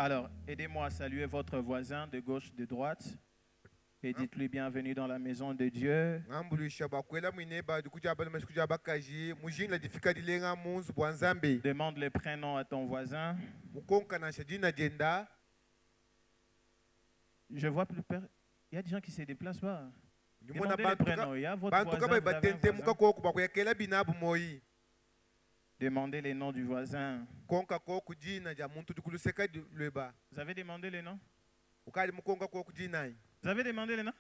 Alors, aidez-moi à saluer votre voisin de gauche, de droite. Et dites-lui bienvenue dans la maison de Dieu. Demande le prénom à ton voisin. Je vois plus peur. Il y a des gens qui se déplacent pas. Demandez le prénom. Il y a votre voisin. Demandez les noms du voisin. Vous avez demandé les noms? Vous avez demandé les noms?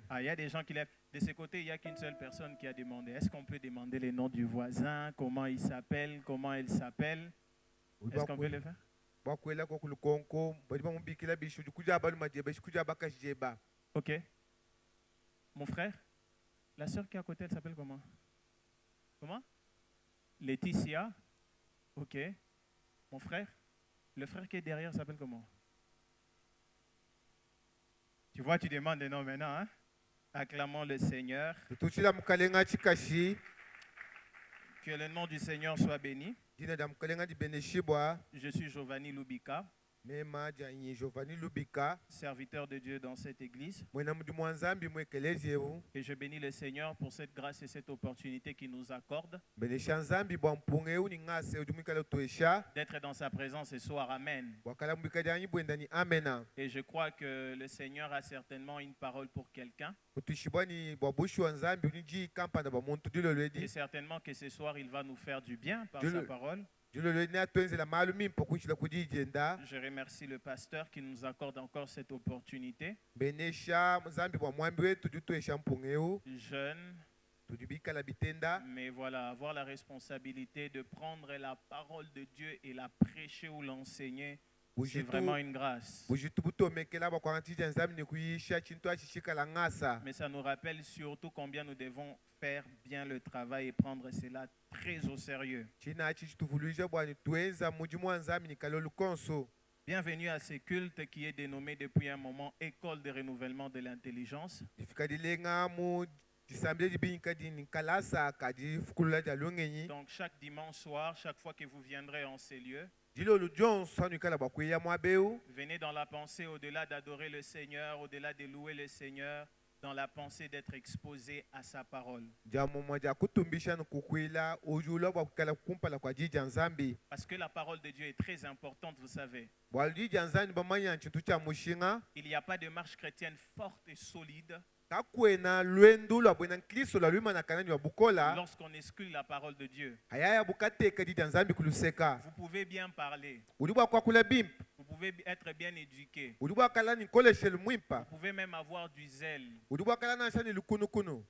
Ah, il y a des gens qui lèvent. De ce côté, il n'y a qu'une seule personne qui a demandé. Est-ce qu'on peut demander les noms du voisin? Comment il s'appelle? Comment elle s'appelle? Est-ce qu'on peut le faire? Ok. Mon frère, la sœur qui est à côté, elle s'appelle comment? Comment? Laetitia. Ok. Mon frère, le frère qui est derrière s'appelle comment? Tu vois, tu demandes des noms maintenant, hein? Acclamons le Seigneur. Que le nom du Seigneur soit béni. Je suis Giovanni Lubika, serviteur de Dieu dans cette église. Et je bénis le Seigneur pour cette grâce et cette opportunité qu'il nous accorde d'être dans sa présence ce soir. Amen. Et je crois que le Seigneur a certainement une parole pour quelqu'un. Et certainement que ce soir, il va nous faire du bien par sa parole. Je remercie le pasteur qui nous accorde encore cette opportunité. Jeune, mais voilà, avoir la responsabilité de prendre la parole de Dieu et la prêcher ou l'enseigner, c'est vraiment une grâce. Mais ça nous rappelle surtout combien nous devons faire bien le travail et prendre cela très au sérieux. Bienvenue à ce culte qui est dénommé depuis un moment École de renouvellement de l'intelligence. Donc chaque dimanche soir, chaque fois que vous viendrez en ces lieux, venez dans la pensée au-delà d'adorer le Seigneur, au-delà de louer le Seigneur, dans la pensée d'être exposé à sa parole. Parce que la parole de Dieu est très importante, vous savez. Il n'y a pas de marche chrétienne forte et solide lorsqu'on exclut la parole de Dieu. Vous pouvez bien parler. Vous pouvez être bien éduqué. Vous pouvez même avoir du zèle.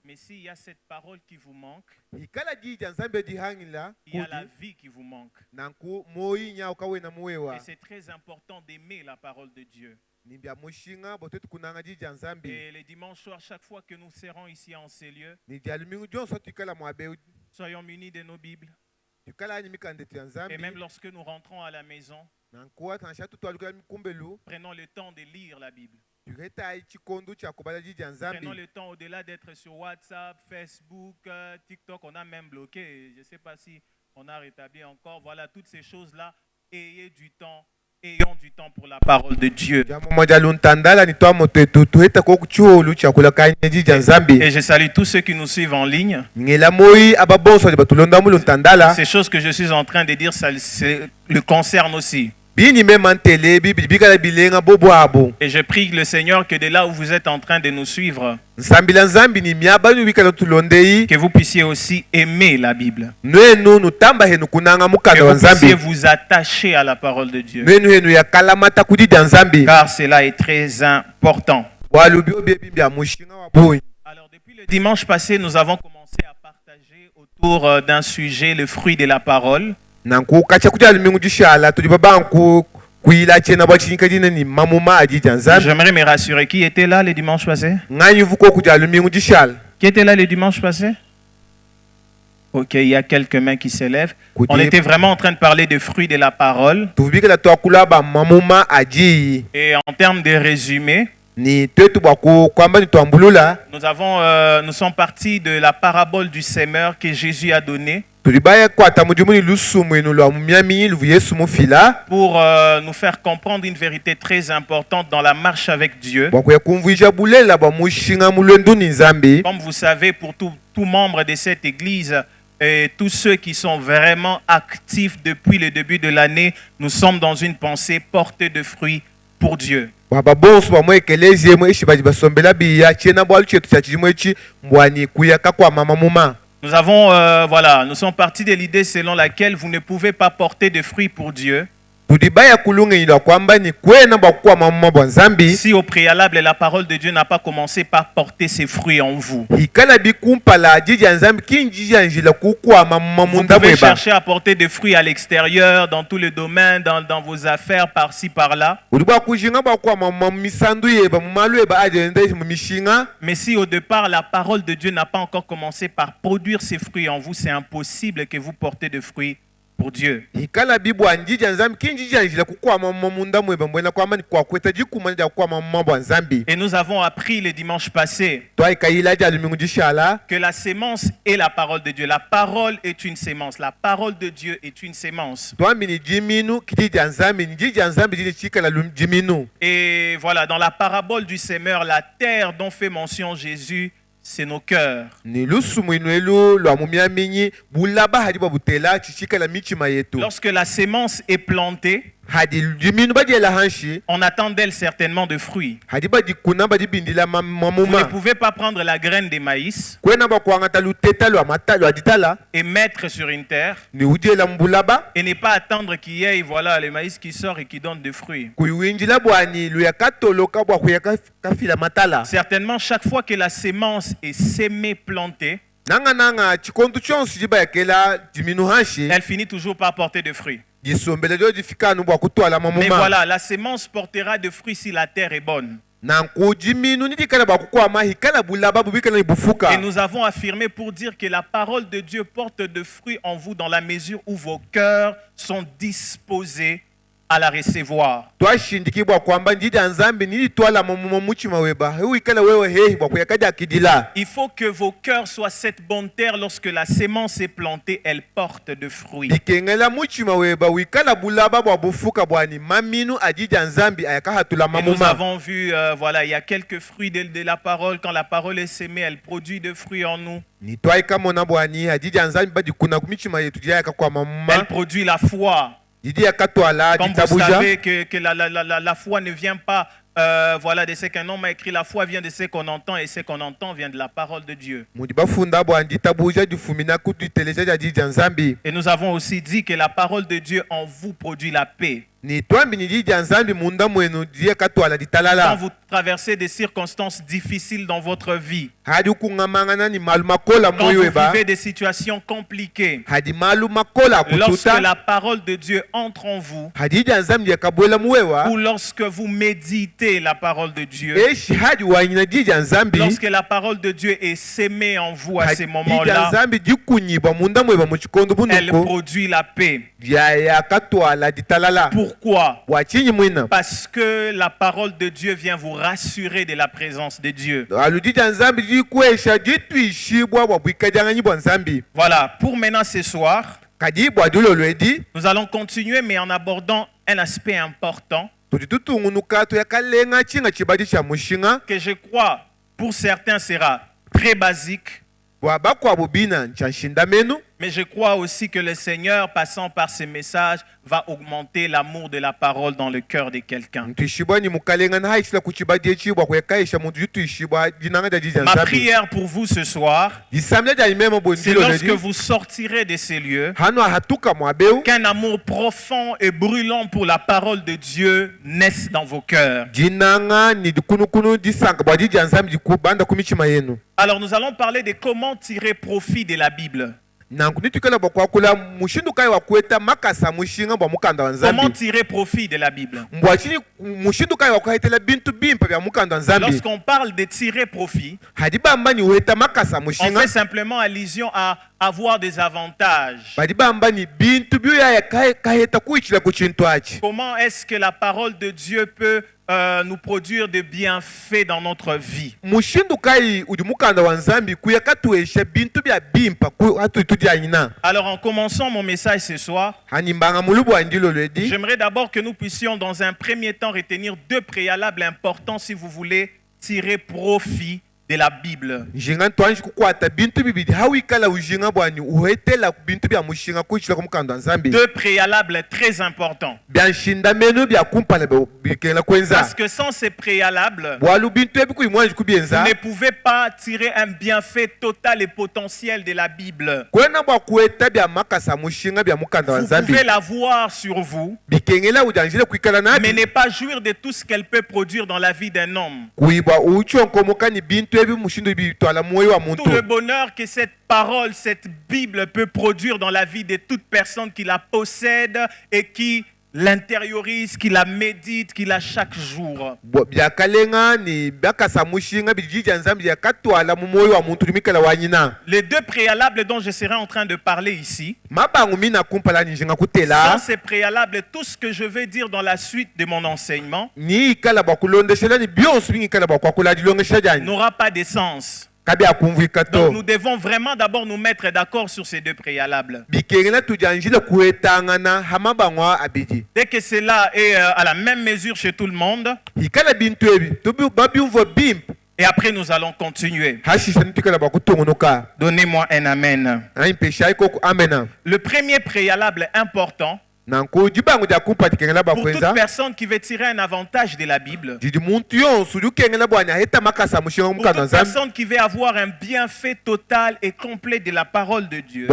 Mais s'il y a cette parole qui vous manque, il y a la vie qui vous manque. Et c'est très important d'aimer la parole de Dieu. Et les dimanches soirs, chaque fois que nous serons ici en ces lieux, soyons munis de nos Bibles. Et même lorsque nous rentrons à la maison, prenons le temps de lire la Bible. Prenons le temps au-delà d'être sur WhatsApp, Facebook, TikTok, on a même bloqué. Je ne sais pas si on a rétabli encore. Voilà, toutes ces choses-là, ayons du temps pour la parole de Dieu. Et je salue tous ceux qui nous suivent en ligne. Ces choses que je suis en train de dire, ça le concerne aussi. Et je prie le Seigneur que de là où vous êtes en train de nous suivre, que vous puissiez aussi aimer la Bible. Que vous puissiez vous attacher à la parole de Dieu. Car cela est très important. Alors, depuis le dimanche passé, nous avons commencé à partager autour d'un sujet, le fruit de la parole. J'aimerais me rassurer. Qui était là le dimanche passé? Qui était là le dimanche passé? Ok, il y a quelques mains qui s'élèvent. On était vraiment en train de parler des fruits de la parole. Et en termes de résumé, nous sommes partis de la parabole du semeur que Jésus a donnée. pour nous faire comprendre une vérité très importante dans la marche avec Dieu. Comme vous savez, pour tout membre de cette église et tous ceux qui sont vraiment actifs depuis le début de l'année, nous sommes dans une pensée portée de fruits pour Dieu. Nous sommes partis de l'idée selon laquelle vous ne pouvez pas porter de fruits pour Dieu si au préalable la parole de Dieu n'a pas commencé par porter ses fruits en vous. Vous pouvez chercher à porter des fruits à l'extérieur, dans tous les domaines, dans vos affaires, par-ci, par-là. Mais si au départ la parole de Dieu n'a pas encore commencé par produire ses fruits en vous, c'est impossible que vous portez de fruits pour Dieu. Et nous avons appris le dimanche passé que la sémence est la parole de Dieu. La parole est une sémence. La parole de Dieu est une sémence. Et voilà, dans la parabole du semeur, la terre dont fait mention Jésus, c'est nos cœurs. Lorsque la sémence est plantée, on attend d'elle certainement de fruits. Vous ne pouvez pas prendre la graine de maïs et mettre sur une terre et ne pas attendre qu'il y ait le maïs qui sort et qui donne des fruits. Certainement, chaque fois que la sémence est sémée, plantée, elle finit toujours par porter des fruits. Mais voilà, la sémence portera des fruits si la terre est bonne. Et nous avons affirmé pour dire que la parole de Dieu porte de fruits en vous dans la mesure où vos cœurs sont disposés à la recevoir. Il faut que vos cœurs soient cette bonne terre. Lorsque la sémence est plantée, elle porte de fruits. Et nous avons vu, il y a quelques fruits de la parole. Quand la parole est sémée, elle produit de fruits en nous. Elle produit la foi. Comme vous savez que la foi ne vient pas de ce qu'un homme a écrit. La foi vient de ce qu'on entend, et ce qu'on entend vient de la parole de Dieu. Et nous avons aussi dit que la parole de Dieu en vous produit la paix. Quand vous traversez des circonstances difficiles dans votre vie, quand vous vivez des situations compliquées, lorsque la parole de Dieu entre en vous, ou lorsque vous méditez la parole de Dieu, lorsque la parole de Dieu est sémée en vous à ces moments-là, elle produit la paix. Pourquoi? Parce que la parole de Dieu vient vous rassurer de la présence de Dieu. Voilà, pour maintenant ce soir, nous allons continuer, mais en abordant un aspect important que je crois pour certains sera très basique. Mais je crois aussi que le Seigneur, passant par ces messages, va augmenter l'amour de la parole dans le cœur de quelqu'un. Ma prière pour vous ce soir, c'est lorsque vous sortirez de ces lieux, qu'un amour profond et brûlant pour la parole de Dieu naisse dans vos cœurs. Alors nous allons parler de comment tirer profit de la Bible. Comment tirer profit de la Bible? Lorsqu'on parle de tirer profit, on fait simplement allusion à avoir des avantages. Comment est-ce que la parole de Dieu peut nous produire des bienfaits dans notre vie? Alors en commençant mon message ce soir, j'aimerais d'abord que nous puissions dans un premier temps retenir deux préalables importants si vous voulez tirer profit de la Bible. Deux préalables très importants. Parce que sans ces préalables, vous ne pouvez pas tirer un bienfait total et potentiel de la Bible. Vous pouvez la voir sur vous, mais ne pas jouir de tout ce qu'elle peut produire dans la vie d'un homme. Tout le bonheur que cette parole, cette Bible peut produire dans la vie de toute personne qui la possède et qui l'intériorise, qui la médite, qui la chaque jour. Les deux préalables dont je serai en train de parler ici, sans ces préalables, tout ce que je vais dire dans la suite de mon enseignement n'aura pas de sens. Donc nous devons vraiment d'abord nous mettre d'accord sur ces deux préalables. Dès que cela est à la même mesure chez tout le monde, et après nous allons continuer. Donnez-moi un amen. Le premier préalable important pour toute personne qui veut tirer un avantage de la Bible, pour toute personne qui veut avoir un bienfait total et complet de la parole de Dieu,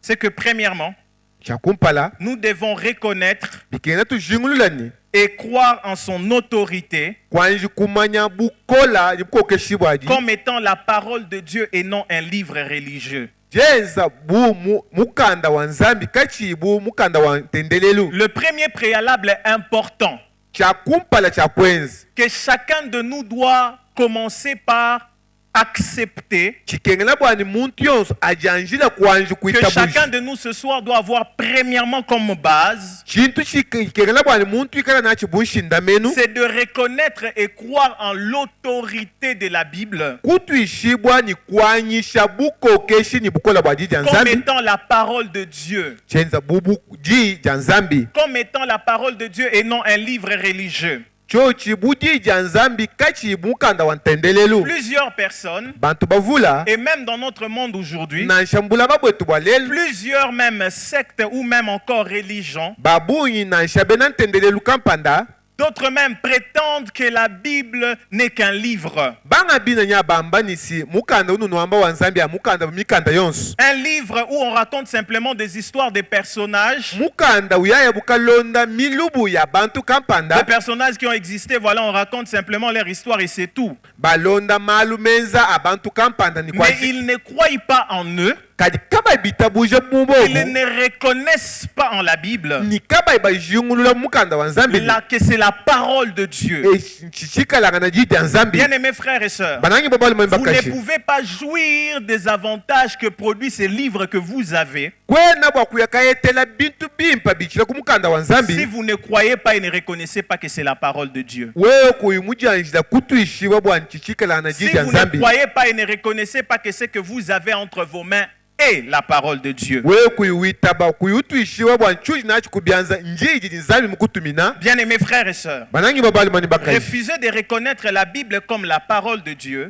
c'est que premièrement, nous devons reconnaître et croire en son autorité comme étant la parole de Dieu et non un livre religieux. Le premier préalable important que chacun de nous doit commencer par accepter, que chacun de nous ce soir doit avoir premièrement comme base, c'est de reconnaître et croire en l'autorité de la Bible comme étant la parole de Dieu, comme étant la parole de Dieu et non un livre religieux. Plusieurs personnes, et même dans notre monde aujourd'hui, plusieurs même sectes ou même encore religions, d'autres même prétendent que la Bible n'est qu'un livre. Un livre où on raconte simplement des histoires des personnages. Des personnages qui ont existé, voilà, on raconte simplement leur histoire et c'est tout. Mais ils ne croient pas en eux. Ils ne reconnaissent pas en la Bible que c'est la parole de Dieu. Bien aimés frères et sœurs, vous ne pouvez pas jouir des avantages que produit ces livres que vous avez si vous ne croyez pas et ne reconnaissez pas que c'est la parole de Dieu. Si vous ne croyez pas et ne reconnaissez pas que ce que vous avez entre vos mains est la parole de Dieu. Bien aimés frères et sœurs, refuser de reconnaître la Bible comme la parole de Dieu,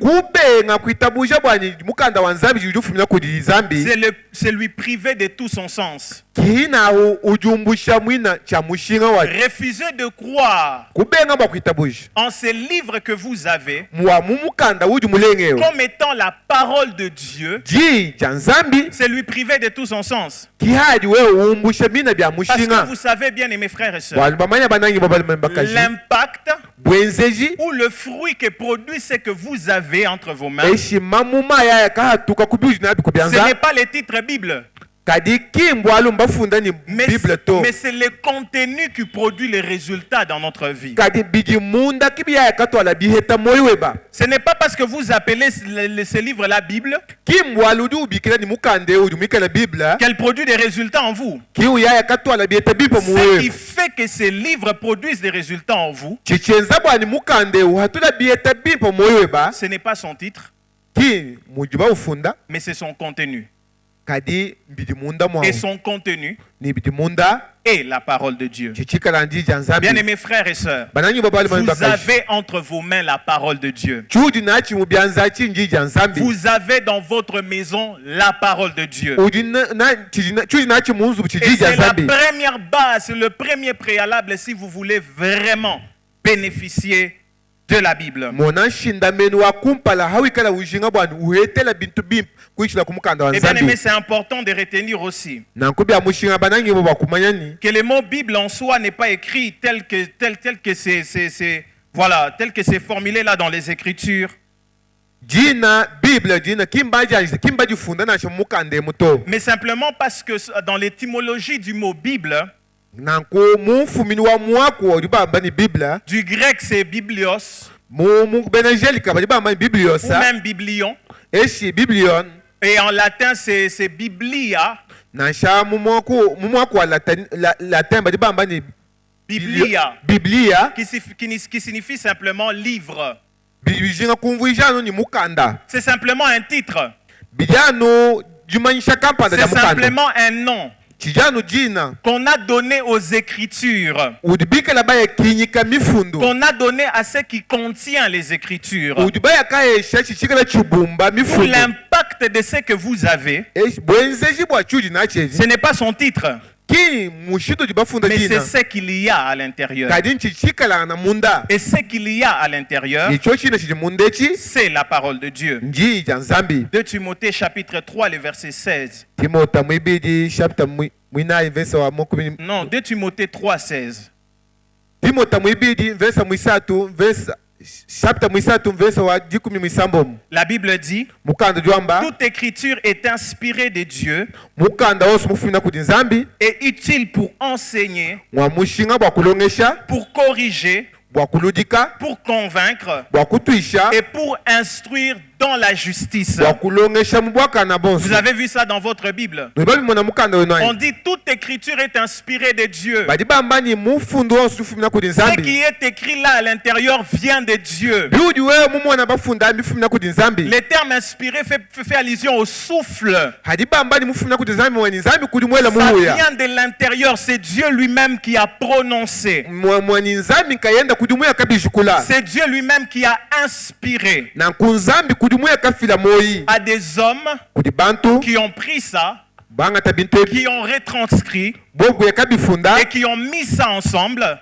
c'est lui priver de tout son sens. Refuser de croire en ces livres que vous avez comme étant la parole de Dieu, c'est lui priver de tout son sens. Parce que vous savez, bien aimés frères et sœurs, l'impact ou le fruit que produit ce que vous avez entre vos mains, ce n'est pas les titres Bible. Mais c'est le contenu qui produit les résultats dans notre vie. Ce n'est pas parce que vous appelez ce livre la Bible qu'elle produit des résultats en vous. Ce qui fait que ces livres produisent des résultats en vous, ce n'est pas son titre, mais c'est son contenu. Et son contenu est la parole de Dieu. Bien-aimés frères et sœurs, vous avez entre vos mains la parole de Dieu. Vous avez dans votre maison la parole de Dieu. Et c'est la première base, le premier préalable si vous voulez vraiment bénéficier de la Bible. Et bien aimé, c'est important de retenir aussi que le mot Bible en soi n'est pas écrit tel que c'est formulé là dans les Écritures. Mais simplement parce que dans l'étymologie du mot Bible, du grec c'est biblios, ou même biblion, et en latin c'est biblia. Biblia, qui signifie simplement livre. C'est simplement un titre. C'est simplement un nom qu'on a donné aux Écritures, qu'on a donné à ce qui contient les Écritures, ou l'impact de ce que vous avez. Ce n'est pas son titre, mais c'est ce qu'il y a à l'intérieur. Et ce qu'il y a à l'intérieur, c'est la parole de Dieu. 2 Timothée chapitre 3, le verset 16. Non, 2 Timothée 3, 16. La Bible dit: toute écriture est inspirée de Dieu et utile pour enseigner, pour corriger, pour convaincre et pour instruire dans la justice. Vous avez vu ça dans votre Bible. On dit toute écriture est inspirée de Dieu. Ce qui est écrit là à l'intérieur vient de Dieu. Le terme inspiré fait allusion au souffle. Ça vient de l'intérieur. C'est Dieu lui-même qui a prononcé. C'est Dieu lui-même qui a inspiré à des hommes qui ont pris ça, qui ont retranscrit et qui ont mis ça ensemble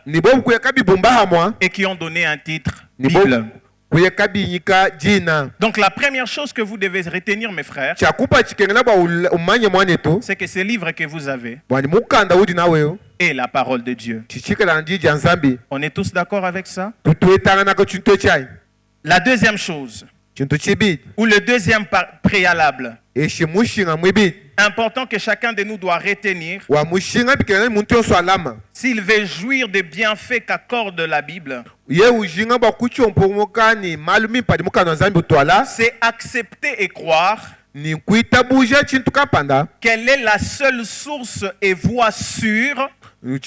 et qui ont donné un titre, Bible. Donc la première chose que vous devez retenir, mes frères, c'est que ce livre que vous avez est la parole de Dieu. On est tous d'accord avec ça? La deuxième chose, ou le deuxième préalable, important que chacun de nous doit retenir, s'il veut jouir des bienfaits qu'accorde la Bible, c'est accepter et croire qu'elle est la seule source et voie sûre du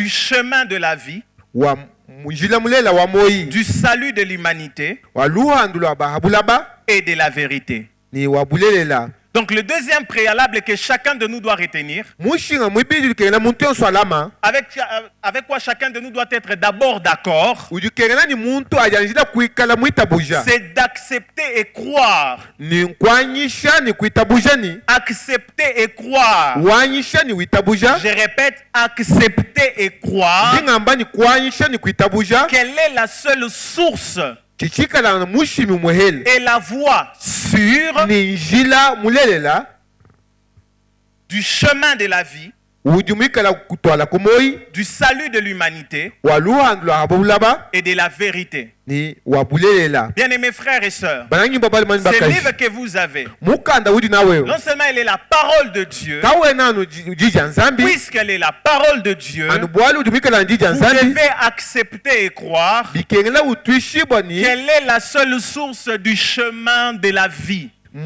chemin de la vie, du salut de l'humanité et de la vérité. Donc le deuxième préalable que chacun de nous doit retenir, avec quoi chacun de nous doit être d'abord d'accord, c'est d'accepter et croire. Accepter et croire. Je répète, accepter et croire quelle est la seule source et la voie sûre du chemin de la vie du salut de l'humanité et de la vérité. Bien-aimés frères et sœurs, ce livre que vous avez, non seulement elle est la parole de Dieu, puisqu'elle est la parole de Dieu, vous devez accepter et croire qu'elle est la seule source du chemin de la vie. Elle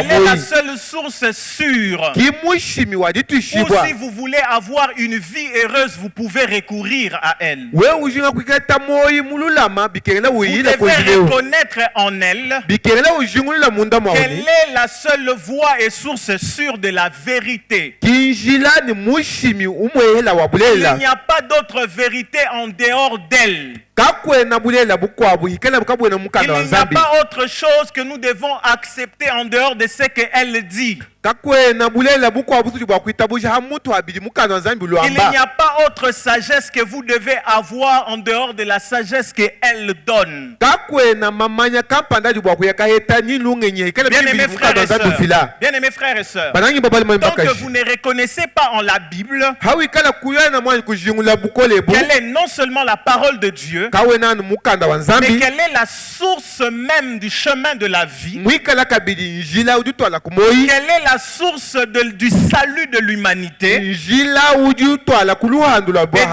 est la seule source sûre. Ou si vous voulez avoir une vie heureuse, vous pouvez recourir à elle. Vous devez reconnaître en elle qu'elle est la seule voie et source sûre de la vérité. Il n'y a pas d'autre vérité en dehors d'elle. Il n'y a pas autre chose que nous devons accepter en dehors de ce qu'elle dit. Il n'y a pas autre sagesse que vous devez avoir en dehors de la sagesse qu'elle donne. Bien-aimés frères et sœurs, tant que vous ne reconnaissez pas en la Bible qu'elle est non seulement la parole de Dieu, mais quelle est la source même du chemin de la vie, quelle est la source du salut de l'humanité et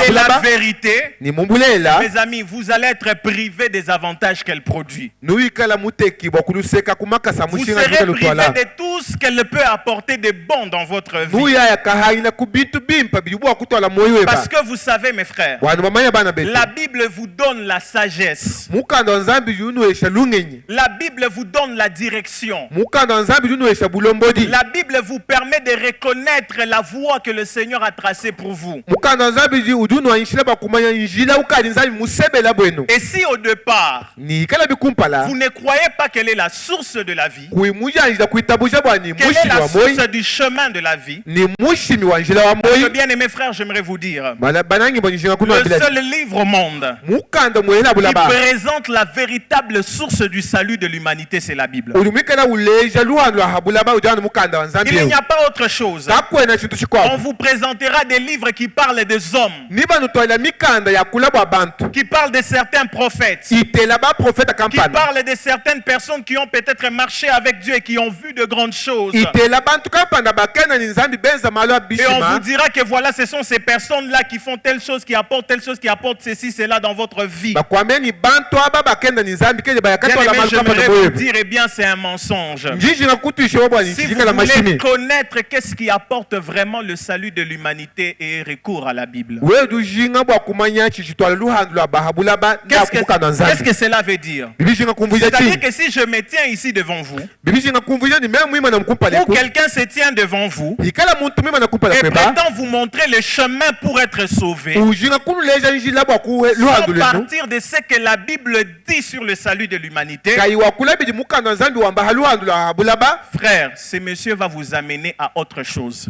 de la vérité, mes amis, vous allez être privés des avantages qu'elle produit. Vous serez privés de tout ce qu'elle peut apporter de bon dans votre vie. Parce que vous savez, mes frères, la Bible vous donne la sagesse. La Bible vous donne la direction. La Bible vous permet de reconnaître la voie que le Seigneur a tracée pour vous. Et si au départ, vous ne croyez pas qu'elle est la source de la vie, qu'elle est la source du chemin de la vie, bien aimés frères, j'aimerais vous dire, le seul livre au monde qui présente la véritable source du salut de l'humanité, c'est la Bible. Il n'y a pas autre chose. On vous présentera des livres qui parlent des hommes, qui parlent de certains prophètes, qui parlent de certaines personnes qui ont peut-être marché avec Dieu et qui ont vu de grandes choses. Et on vous dira que voilà, ce sont ces personnes-là qui font telle chose, qui apportent ceci, cela dans votre vie. J'aimerais vous dire, eh bien, c'est un mensonge. Si vous voulez connaître qu'est-ce qui apporte vraiment le salut de l'humanité et recours à la Bible, qu'est-ce que cela veut dire? C'est-à-dire que si je me tiens ici devant vous, ou quelqu'un se tient devant vous et prétend vous montrer le chemin pour être sauvé, sans partir de ce que la Bible dit sur le salut de l'humanité, frère, ce monsieur va vous amener à autre chose.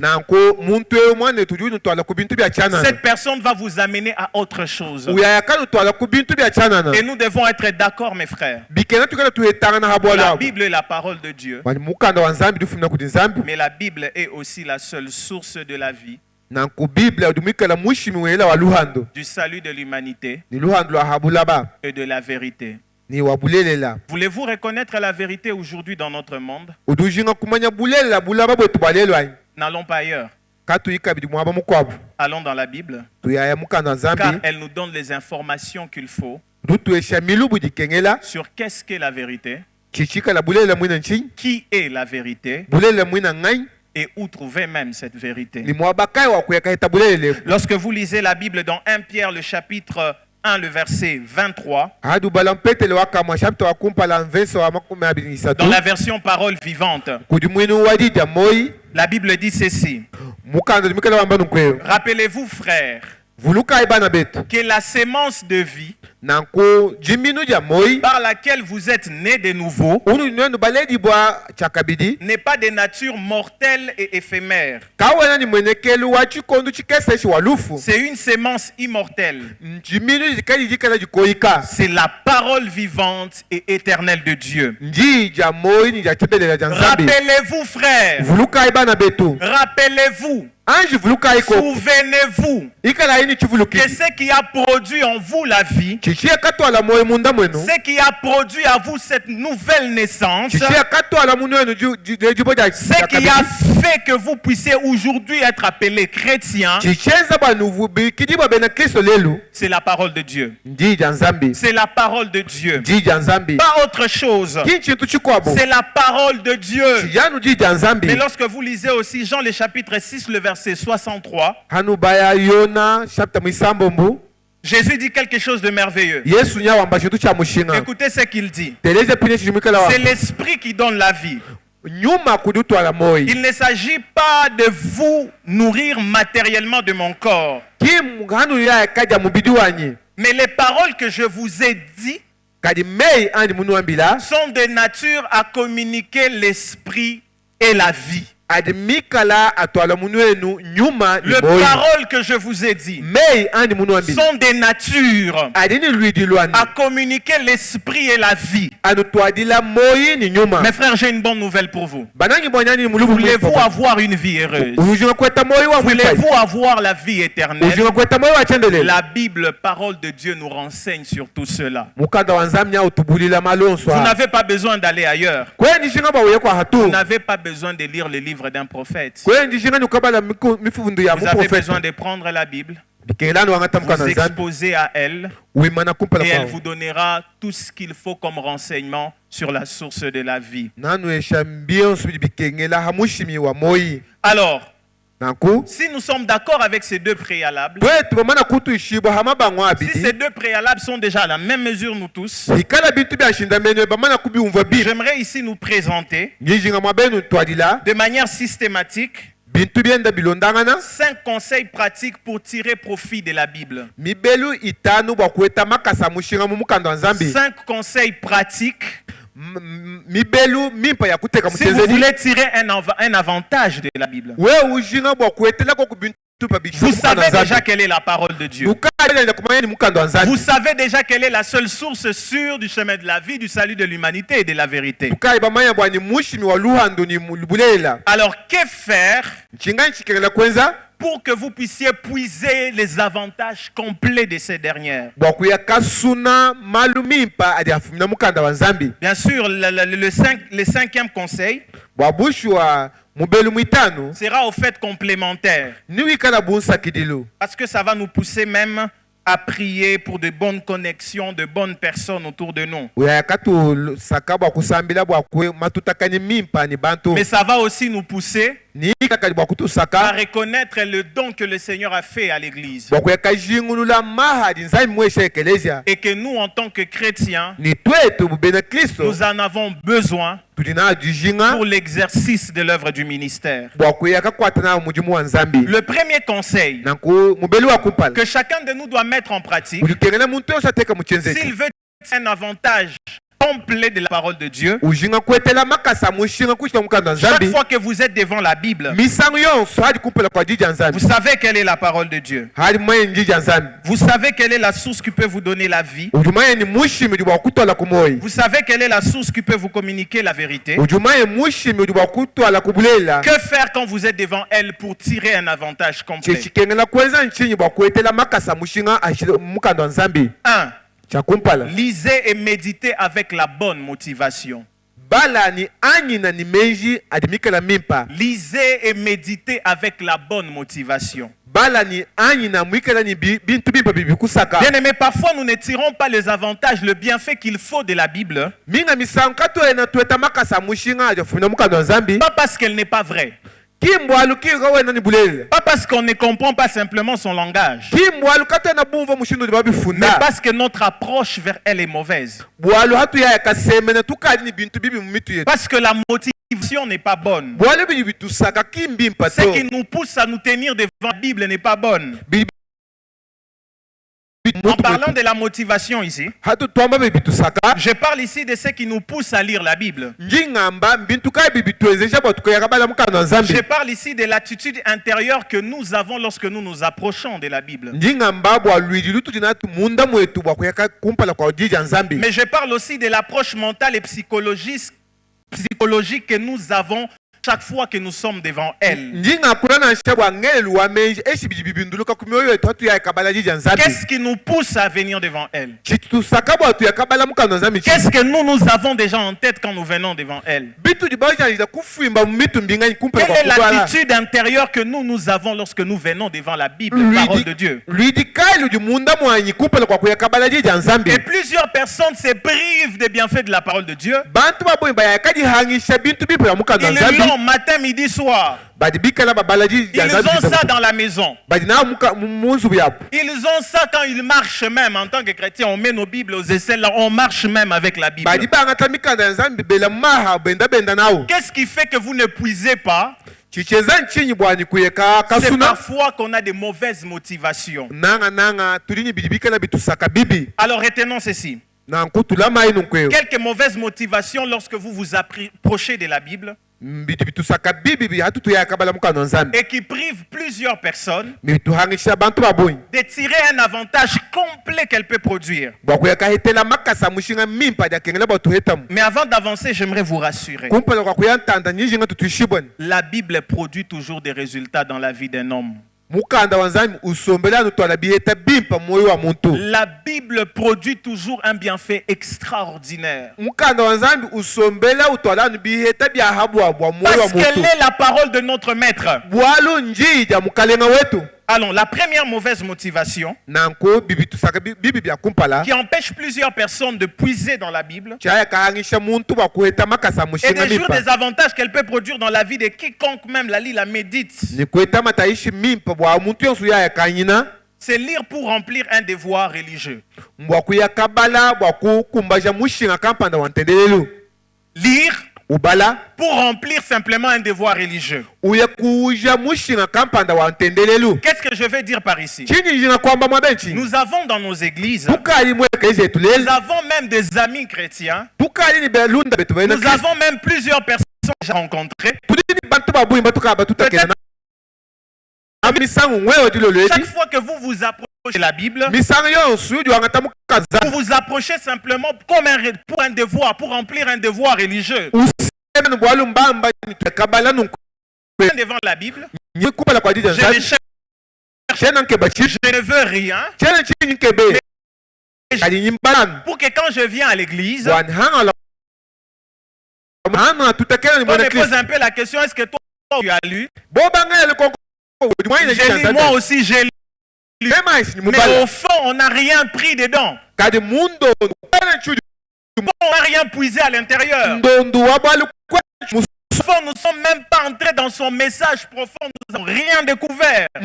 Cette personne va vous amener à autre chose. Et nous devons être d'accord, mes frères. La Bible est la parole de Dieu, mais la Bible est aussi la seule source de la vie, du salut de l'humanité et de la vérité. Voulez-vous reconnaître la vérité aujourd'hui dans notre monde? N'allons pas ailleurs. Allons dans la Bible, car elle nous donne les informations qu'il faut sur qu'est-ce qu'est la vérité, qui est la vérité et où trouver même cette vérité. Lorsque vous lisez la Bible dans 1 Pierre, le chapitre 1, le verset 23, dans la version parole vivante, la Bible dit ceci. Rappelez-vous, frères, que la sémence de vie par laquelle vous êtes nés de nouveau, n'est pas de nature mortelle et éphémère. C'est une sémence immortelle. C'est la parole vivante et éternelle de Dieu. Rappelez-vous, frères. Rappelez-vous. Souvenez-vous que ce qui a produit en vous la vie, ce qui a produit à vous cette nouvelle naissance, ce qui a fait que vous puissiez aujourd'hui être appelés chrétiens, c'est la parole de Dieu. C'est la parole de Dieu. Pas autre chose. C'est la parole de Dieu. Mais lorsque vous lisez aussi Jean le chapitre 6, le verset 63, Jésus dit quelque chose de merveilleux. Écoutez ce qu'il dit. C'est l'esprit qui donne la vie. Il ne s'agit pas de vous nourrir matériellement de mon corps. Mais les paroles que je vous ai dites sont de nature à communiquer l'esprit et la vie. Les paroles que je vous ai dit sont des natures à communiquer l'esprit et la vie. Mes frères, j'ai une bonne nouvelle pour vous. Voulez-vous avoir une vie heureuse? Voulez-vous avoir la vie éternelle? La Bible, parole de Dieu, nous renseigne sur tout cela. Vous n'avez pas besoin d'aller ailleurs. Vous n'avez pas besoin de lire le livre d'un prophète. Vous avez besoin de prendre la Bible, vous exposer à elle, et elle vous donnera tout ce qu'il faut comme renseignement sur la source de la vie. Alors, si nous sommes d'accord avec ces deux préalables, si ces deux préalables sont déjà à la même mesure, nous tous, j'aimerais ici nous présenter de manière systématique 5 conseils pratiques pour tirer profit de la Bible. 5 conseils pratiques si vous voulez tirer un avantage de la Bible. Vous savez déjà quelle est la parole de Dieu. Vous savez déjà quelle est la seule source sûre du chemin de la vie, du salut de l'humanité et de la vérité. Alors, que faire pour que vous puissiez puiser les avantages complets de ces dernières? Bien sûr, le 5e conseil sera au fait complémentaire. Parce que ça va nous pousser même à prier pour de bonnes connexions, de bonnes personnes autour de nous. Mais ça va aussi nous pousser à reconnaître le don que le Seigneur a fait à l'Église. Et que nous, en tant que chrétiens, nous en avons besoin pour l'exercice de l'œuvre du ministère. Le premier conseil que chacun de nous doit mettre en pratique, s'il veut un avantage complet de la parole de Dieu, chaque fois que vous êtes devant la Bible, vous savez quelle est la parole de Dieu. Vous savez quelle est la source qui peut vous donner la vie. Vous savez quelle est la source qui peut vous communiquer la vérité. Que faire quand vous êtes devant elle pour tirer un avantage complet? 1. Lisez et méditez avec la bonne motivation. Lisez et méditez avec la bonne motivation. Bien-aimés, parfois nous ne tirons pas les avantages, le bienfait qu'il faut de la Bible, pas parce qu'elle n'est pas vraie, pas parce qu'on ne comprend pas simplement son langage, mais parce que notre approche vers elle est mauvaise, parce que la motivation n'est pas bonne, ce qui nous pousse à nous tenir devant la Bible n'est pas bonne. En parlant de la motivation ici, je parle ici de ce qui nous pousse à lire la Bible. Je parle ici de l'attitude intérieure que nous avons lorsque nous nous approchons de la Bible. Mais je parle aussi de l'approche mentale et psychologique que nous avons chaque fois que nous sommes devant elle. Qu'est-ce qui nous pousse à venir devant elle? Qu'est-ce que nous avons déjà en tête quand nous venons devant elle? Quelle est l'attitude intérieure que nous avons lorsque nous venons devant la Bible, la parole de Dieu? Et plusieurs personnes se privent des bienfaits de la parole de Dieu. Ils l'ont matin, midi, soir. Ils ont ça dans la maison. Ils ont ça quand ils marchent même. En tant que chrétien, on met nos Bibles aux aisselles, on marche même avec la Bible. Qu'est-ce qui fait que vous ne puisez pas? C'est parfois qu'on a des mauvaises motivations. Alors retenons ceci. Quelques mauvaises motivations lorsque vous vous approchez de la Bible et qui privent plusieurs personnes de tirer un avantage complet qu'elle peut produire. Mais avant d'avancer, j'aimerais vous rassurer. La Bible produit toujours des résultats dans la vie d'un homme. La Bible produit toujours un bienfait extraordinaire. Parce qu'elle est la parole de notre maître. Alors, la première mauvaise motivation qui empêche plusieurs personnes de puiser dans la Bible et des jours des avantages qu'elle peut produire dans la vie de quiconque même la lit, la médite. C'est lire pour remplir un devoir religieux. Lire pour remplir simplement un devoir religieux. Qu'est-ce que je veux dire par ici? Nous avons dans nos églises, nous avons même des amis chrétiens, nous avons même plusieurs personnes que j'ai rencontrées. Chaque fois que vous vous approchez de la Bible, vous vous approchez simplement comme pour un devoir, pour remplir un devoir religieux. Devant la Bible, je ne veux rien, pour que quand je viens à l'église, on me pose un peu la question, est-ce que toi tu as lu? J'ai lu, moi aussi j'ai lu. Mais au fond, on n'a rien pris dedans. On n'a rien puisé à l'intérieur. Au fond, nous ne sommes même pas entrés dans son message profond. Nous n'avons rien découvert. Je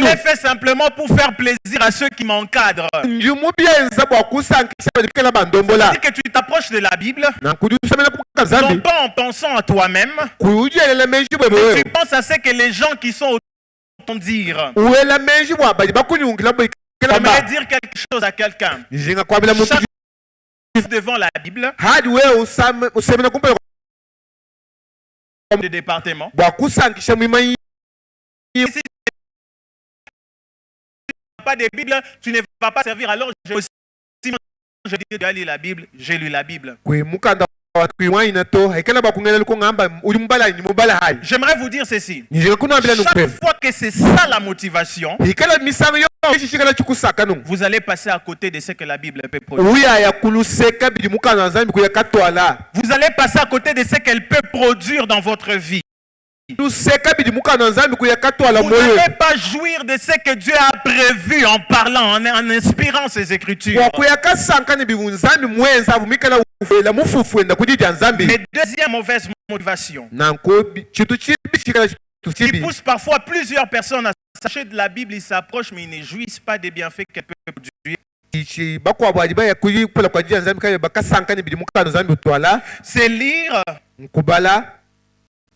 l'ai fait simplement pour faire plaisir à ceux qui m'encadrent. C'est-à-dire que tu t'approches de la Bible, non pas en pensant à toi-même, mais tu penses à ce que les gens qui sont autour vont dire. J'aimerais dire quelque chose à quelqu'un. Chaque devant la Bible, de département, si tu n'as pas de Bible, tu ne vas pas servir. Alors je dis, tu as lu la Bible, j'ai lu la Bible. J'aimerais vous dire ceci. Chaque fois que c'est ça la motivation, vous allez passer à côté de ce que la Bible peut produire. Vous allez passer à côté de ce qu'elle peut produire dans votre vie. Vous n'allez pas jouir de ce que Dieu a prévu en parlant, en inspirant ses écritures. Mais deuxième mauvaise motivation qui pousse parfois plusieurs personnes à s'acheter de la Bible, ils s'approchent mais ils ne jouissent pas des bienfaits qu'elle peut produire. C'est lire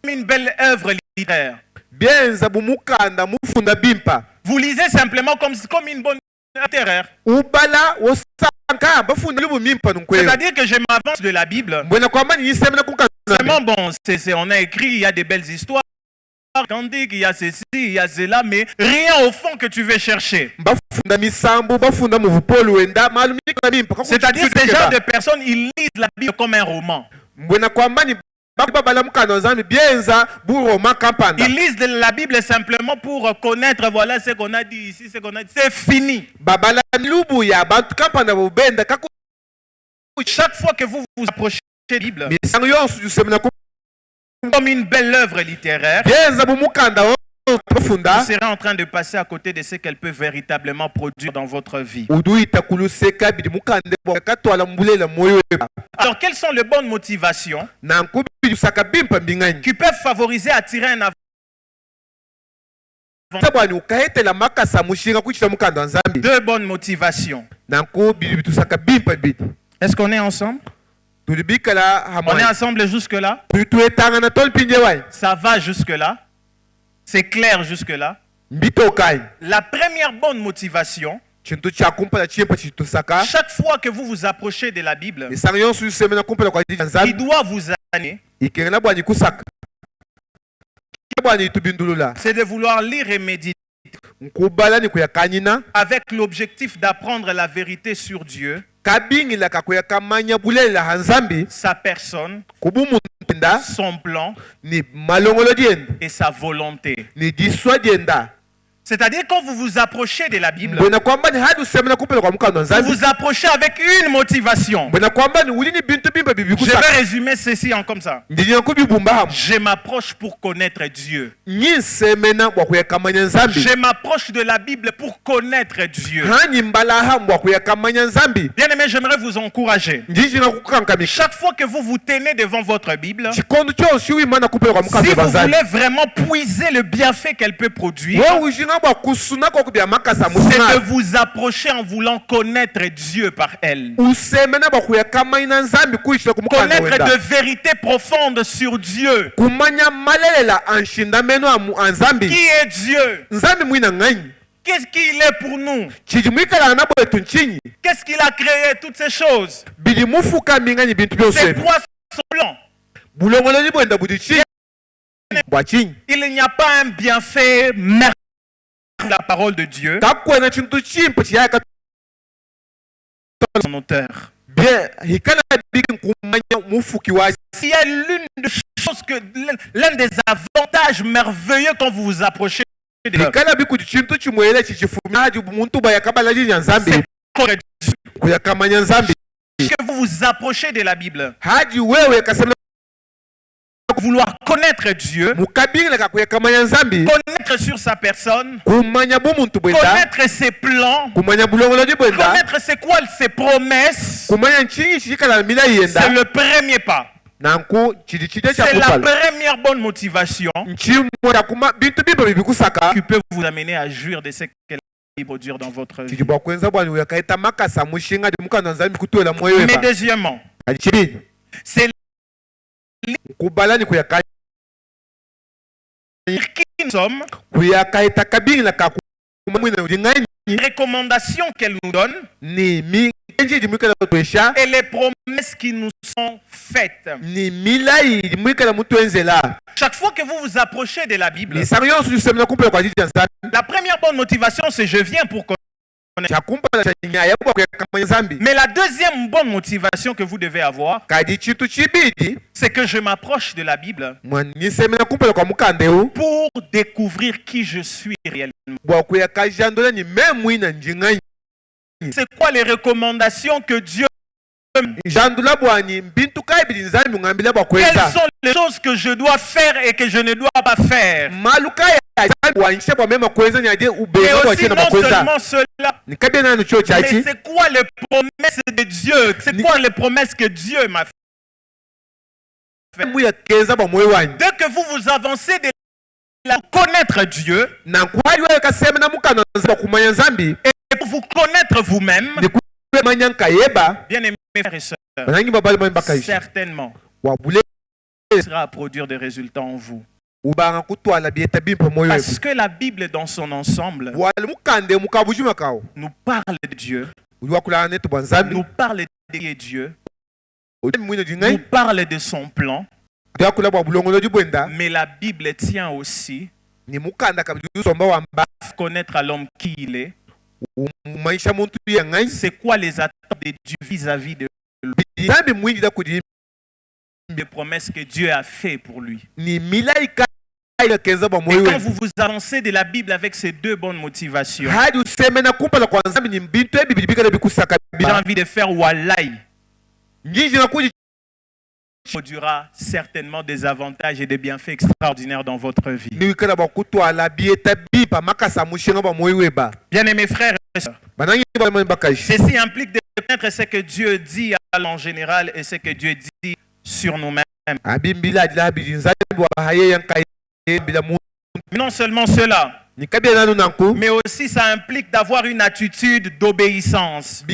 une belle œuvre littéraire. Vous lisez simplement comme une bonne littéraire. C'est-à-dire que je m'avance de la Bible. Seulement bon, on a écrit, il y a des belles histoires. Il y a ceci, il y a cela, mais rien au fond que tu veux chercher. C'est-à-dire que ces genres de personnes, ils lisent la Bible comme un roman. Ils lisent la Bible simplement pour connaître, voilà ce qu'on a dit ici, ce qu'on a dit. C'est fini. Chaque fois que vous vous approchez de la Bible, comme une belle œuvre littéraire, vous serez en train de passer à côté de ce qu'elle peut véritablement produire dans votre vie. Alors, quelles sont les bonnes motivations qui peuvent favoriser, attirer un avantage? Deux bonnes motivations. Est-ce qu'on est ensemble? On est ensemble jusque-là? Ça va jusque-là? C'est clair jusque-là? La première bonne motivation, chaque fois que vous vous approchez de la Bible, il doit vous amener, c'est de vouloir lire et méditer avec l'objectif d'apprendre la vérité sur Dieu, sa personne, son plan et sa volonté. C'est-à-dire quand vous vous approchez de la Bible, vous vous approchez avec une motivation. Je vais résumer ceci en comme ça. Je m'approche pour connaître Dieu. Je m'approche de la Bible pour connaître Dieu. Bien aimé, j'aimerais vous encourager. Chaque fois que vous vous tenez devant votre Bible, si vous voulez vraiment puiser le bienfait qu'elle peut produire, c'est de vous approcher en voulant connaître Dieu par elle. Connaître de vérité profonde sur Dieu. Qui est Dieu? Qu'est-ce qu'il est pour nous? Qu'est-ce qu'il a créé toutes ces choses? C'est quoi son plan? Il n'y a pas un bienfait merveilleux de la parole de Dieu. Son auteur. S'il y a l'une des choses que l'un des avantages merveilleux quand vous vous approchez de Dieu, que vous vous approchez de la Bible, vouloir connaître Dieu, connaître sur sa personne, connaître ses plans, connaître c'est quoi ses promesses, c'est le premier pas. C'est la première bonne motivation qui peut vous amener à jouir de ce qu'elle va produire dans votre vie. Mais deuxièmement, c'est qui nous sommes, les recommandations qu'elle nous donne et les promesses qui nous sont faites. Chaque fois que vous vous approchez de la Bible, la première bonne motivation, c'est je viens pour connaître. Mais la deuxième bonne motivation que vous devez avoir, c'est que je m'approche de la Bible pour découvrir qui je suis réellement. C'est quoi les recommandations que Dieu donne? Quelles sont les choses que je dois faire et que je ne dois pas faire? Et aussi non seulement cela, mais c'est quoi les promesses de Dieu? C'est quoi les promesses que Dieu m'a fait? Dès que vous vous avancez de connaître Dieu et pour vous connaître vous-même, bien aimés frères et sœurs, certainement, il sera à produire des résultats en vous. Parce que la Bible dans son ensemble nous parle de Dieu, nous parle de Dieu, nous parle de son plan. Mais la Bible tient aussi à connaître à l'homme qui il est. C'est quoi les attentes de Dieu vis-à-vis de lui, les promesses que Dieu a fait pour lui. Et quand vous vous avancez de la Bible avec ces deux bonnes motivations, j'ai envie de faire Wallahi, produira certainement des avantages et des bienfaits extraordinaires dans votre vie. Bien-aimés frères et sœurs, ceci implique de connaître ce que Dieu dit en général et ce que Dieu dit sur nous-mêmes. Non seulement cela, mais aussi ça implique d'avoir une attitude d'obéissance.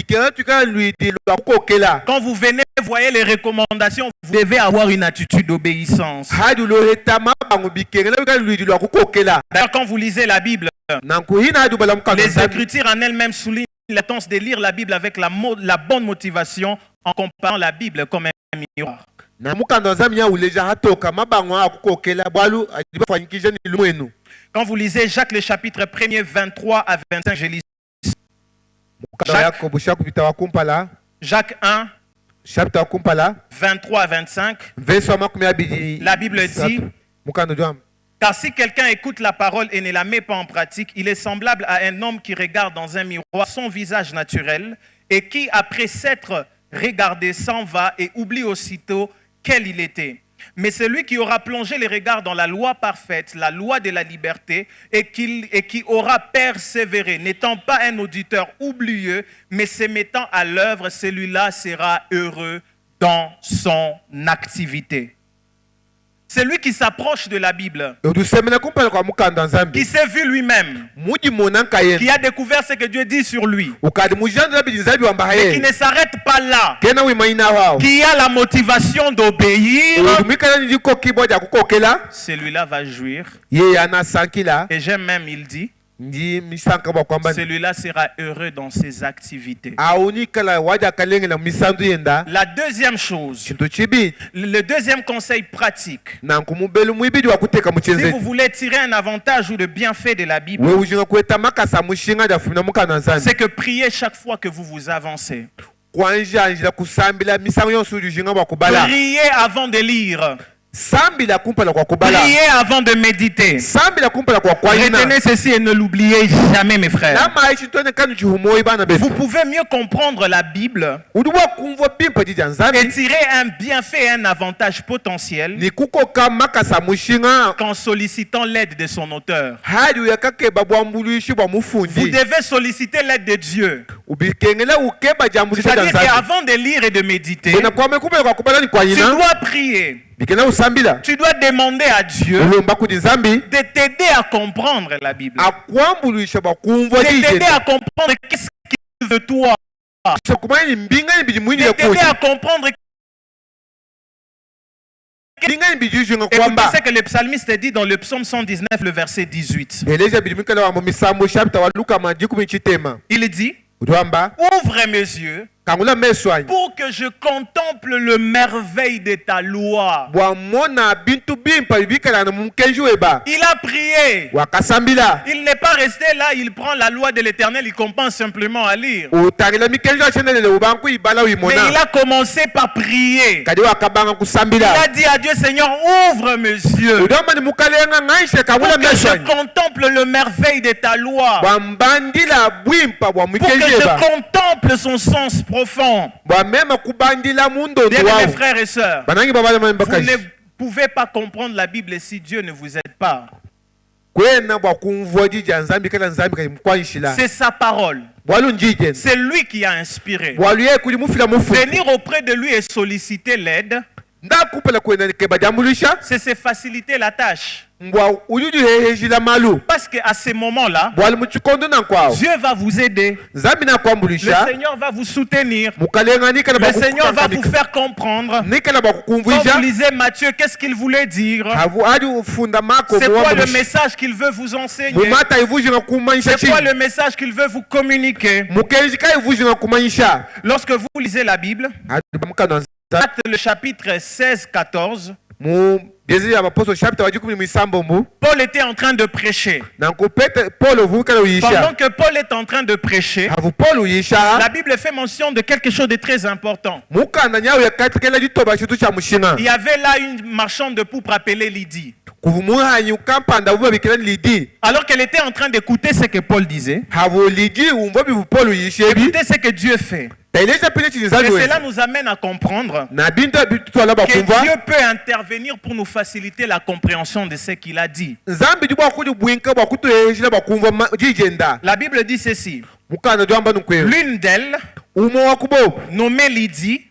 Quand vous venez, vous voyez les recommandations, vous devez avoir une attitude d'obéissance. D'ailleurs, quand vous lisez la Bible, les Écritures en elles-mêmes soulignent l'importance de lire la Bible avec la bonne motivation en comparant la Bible comme un miroir. Quand vous lisez Jacques le chapitre 1er 23 à 25, je lis Jacques 1 23 à 25, la Bible dit: car si quelqu'un écoute la parole et ne la met pas en pratique, il est semblable à un homme qui regarde dans un miroir son visage naturel et qui, après s'être regardé, s'en va et oublie aussitôt quel il était. Mais celui qui aura plongé les regards dans la loi parfaite, la loi de la liberté, et qui aura persévéré, n'étant pas un auditeur oublieux, mais se mettant à l'œuvre, celui-là sera heureux dans son activité. Celui qui s'approche de la Bible, qui s'est vu lui-même, qui a découvert ce que Dieu dit sur lui, et qui ne s'arrête pas là, qui a la motivation d'obéir, celui-là va jouir. Et j'aime même, il dit, celui-là sera heureux dans ses activités. La deuxième chose, le deuxième conseil pratique, si vous voulez tirer un avantage ou le bienfait de la Bible, c'est que priez chaque fois que vous vous avancez. Priez avant de lire. Priez avant de méditer. Retenez ceci et ne l'oubliez jamais, mes frères. Vous pouvez mieux comprendre la Bible et tirer un bienfait et un avantage potentiel qu'en sollicitant l'aide de son auteur. Vous devez solliciter l'aide de Dieu. C'est-à-dire qu'avant de lire et de méditer, tu dois prier. Tu dois demander à Dieu de t'aider à comprendre la Bible. De t'aider à comprendre qu'est-ce qu'il veut de toi. De t'aider à comprendre. Et vous pensez que le psalmiste dit dans le psaume 119, le verset 18. Il dit: ouvre mes yeux pour que je contemple le merveille de ta loi. Il a prié. Il n'est pas resté là, il prend la loi de l'Éternel, il commence simplement à lire. Mais il a commencé par prier. Il a dit à Dieu: Seigneur, ouvre mes yeux pour que je contemple le merveille de ta loi, pour que je contemple son sens profond. Bien, mes frères et sœurs, vous ne pouvez pas comprendre la Bible si Dieu ne vous aide pas. C'est sa parole. C'est lui qui a inspiré. Venir auprès de lui et solliciter l'aide, C'est se faciliter la tâche. Parce qu'à ce moment-là, Dieu va vous aider. Le Seigneur va vous soutenir. Le Seigneur va vous faire comprendre. Quand vous lisez Matthieu, qu'est-ce qu'il voulait dire? C'est quoi le message qu'il veut vous enseigner? C'est quoi le message qu'il veut vous communiquer? Lorsque vous lisez la Bible, Actes le chapitre 16-14, Paul était en train de prêcher. Pendant que Paul est en train de prêcher, la Bible fait mention de quelque chose de très important. Il y avait là une marchande de pourpre appelée Lydie. Alors qu'elle était en train d'écouter ce que Paul disait, écoutez ce que Dieu fait. Et cela nous amène à comprendre que Dieu peut intervenir pour nous faciliter la compréhension de ce qu'il a dit. La Bible dit ceci. L'une d'elles, nommée Lydie,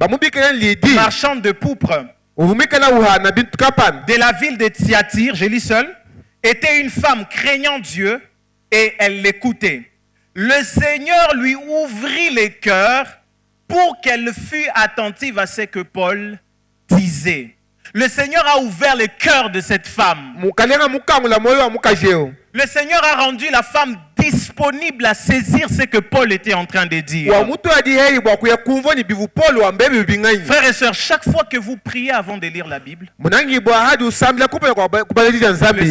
marchande de pourpre de la ville de Thyatire, je lis seul, était une femme craignant Dieu et elle l'écoutait. Le Seigneur lui ouvrit les cœurs pour qu'elle fût attentive à ce que Paul disait. Le Seigneur a ouvert le cœur de cette femme. Le Seigneur a rendu la femme disponible à saisir ce que Paul était en train de dire. Frères et sœurs, chaque fois que vous priez avant de lire la Bible, le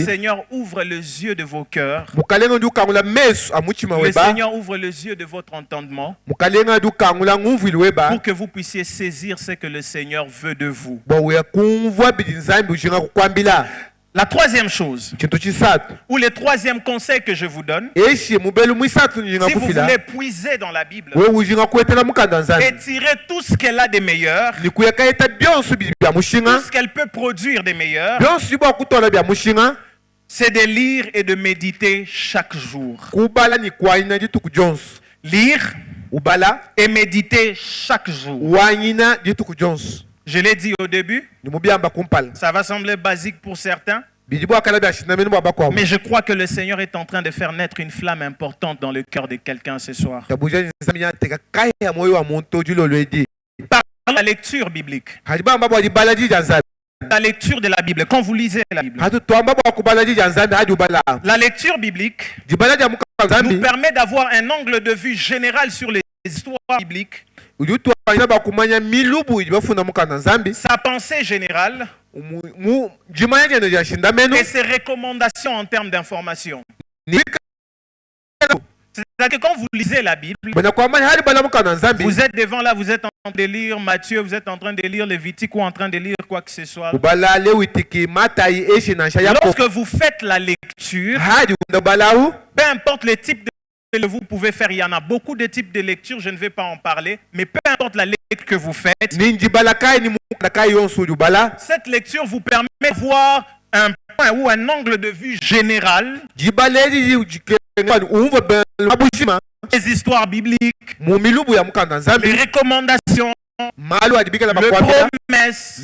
Seigneur ouvre les yeux de vos cœurs. Le Seigneur ouvre les yeux de votre entendement pour que vous puissiez saisir ce que le Seigneur veut de vous. La troisième chose, ou le troisième conseil que je vous donne, si vous voulez puiser dans la Bible et tirer tout ce qu'elle a de meilleur, tout ce qu'elle peut produire de meilleur, c'est de lire et de méditer chaque jour. Lire et méditer chaque jour. Je l'ai dit au début, ça va sembler basique pour certains, mais je crois que le Seigneur est en train de faire naître une flamme importante dans le cœur de quelqu'un ce soir. Par la lecture biblique. La lecture de la Bible, quand vous lisez la Bible. La lecture biblique nous permet d'avoir un angle de vue général sur les histoires bibliques. Sa pensée générale et ses recommandations en termes d'information. C'est-à-dire que quand vous lisez la Bible, vous êtes devant là, vous êtes en train de lire Matthieu, vous êtes en train de lire Lévitique ou en train de lire quoi que ce soit. Lorsque vous faites la lecture, peu importe le type de que vous pouvez faire, il y en a beaucoup de types de lecture, je ne vais pas en parler, mais peu importe la lecture que vous faites, cette lecture vous permet de voir un point ou un angle de vue général des histoires bibliques, les recommandations, les promesses,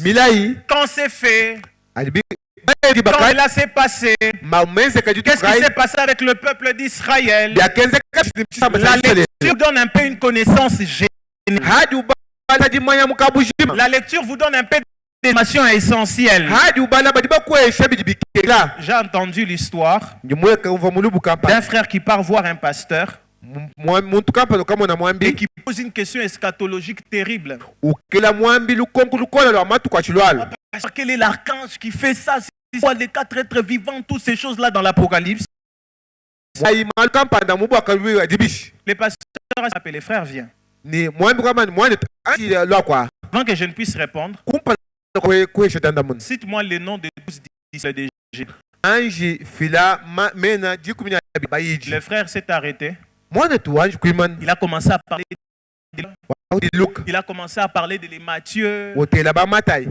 quand c'est fait, quand cela s'est passé, qu'est-ce qui s'est passé avec le peuple d'Israël? La lecture donne un peu une connaissance générale. La lecture vous donne un peu d'informations essentielles. J'ai entendu l'histoire d'un frère qui part voir un pasteur et qui pose une question eschatologique terrible. Quel est l'archange qui fait ça? Les quatre êtres vivants, toutes ces choses-là dans l'Apocalypse. Les pasteurs s'appellent les frères, viens. Avant que je ne puisse répondre, cite-moi le nom de 12 disciples de Jésus. Le frère s'est arrêté. Il a commencé à parler Il a commencé à parler de les Matthieu.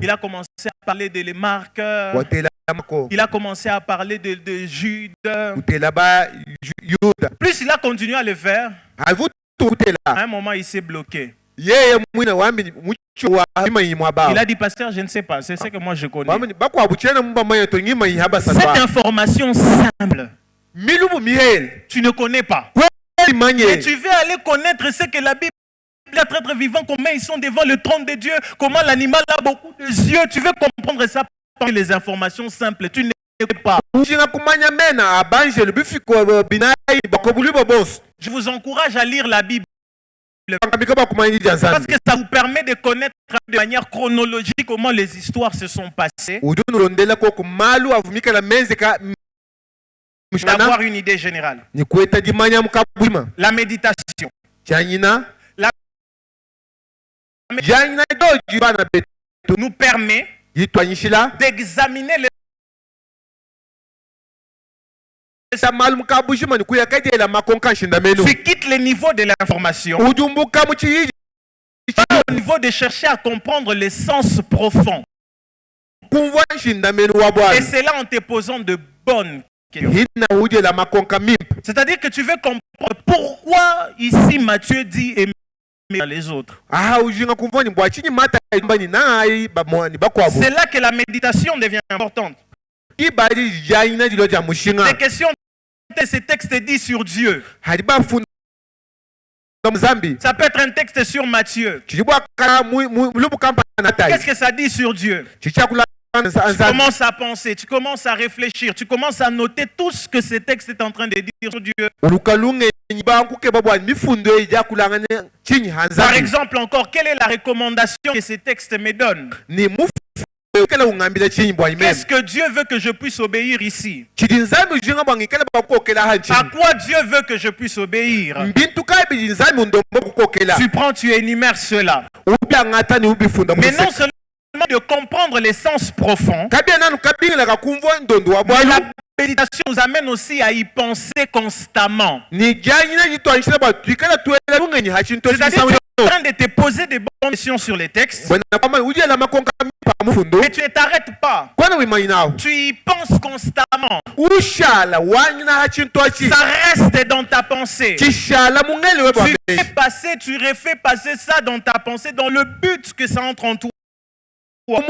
Il a commencé à parler de les Marc. Il a commencé à parler de Jude. Plus il a continué à le faire, à un moment il s'est bloqué. Il a dit, pasteur, je ne sais pas, c'est ce que moi je connais. Cette information simple, tu ne connais pas. Et tu veux aller connaître ce que la Bible dit, les êtres vivants, comment ils sont devant le trône de Dieu, comment l'animal a beaucoup de yeux. Tu veux comprendre ça par les informations simples. Tu ne connais pas. Je vous encourage à lire la Bible. Parce que ça vous permet de connaître de manière chronologique comment les histoires se sont passées. D'avoir une idée générale. La méditation. Nous permet d'examiner les tu quittes le niveau de l'information au niveau de chercher à comprendre le sens profond. Et c'est là en te posant de bonnes questions. C'est-à-dire que tu veux comprendre pourquoi ici Matthieu dit aimer les autres. C'est là que la méditation devient importante. Des questions que ce texte dit sur Dieu. Ça peut être un texte sur Matthieu. Qu'est-ce que ça dit sur Dieu? Tu commences à penser, tu commences à réfléchir, tu commences à noter tout ce que ce texte est en train de dire sur Dieu. Par exemple encore, quelle est la recommandation que ce texte me donne? Qu'est-ce que Dieu veut que je puisse obéir ici? À quoi Dieu veut que je puisse obéir? Tu prends, tu énumères cela. Mais non seulement de comprendre les sens profonds, mais la méditation nous amène aussi à y penser constamment. C'est-à-dire en train de te poser des bonnes questions sur les textes, mais tu ne t'arrêtes pas. Tu y penses constamment. Ça reste dans ta pensée. Tu refais passer ça dans ta pensée dans le but que ça entre en toi. Le fait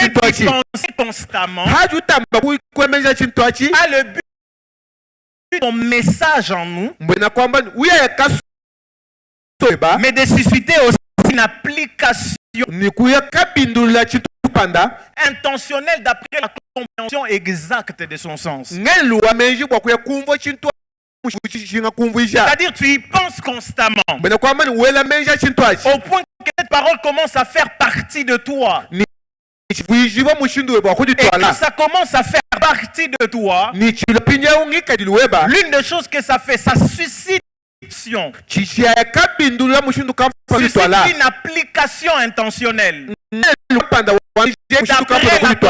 de penser constamment a le but de ton message en nous, mais de susciter aussi une application intentionnelle d'après la compréhension exacte de son sens. C'est-à-dire tu y penses constamment au point que cette parole commence à faire partie de toi. Et quand ça commence à faire partie de toi, l'une des choses que ça fait, ça suscite une application intentionnelle d'après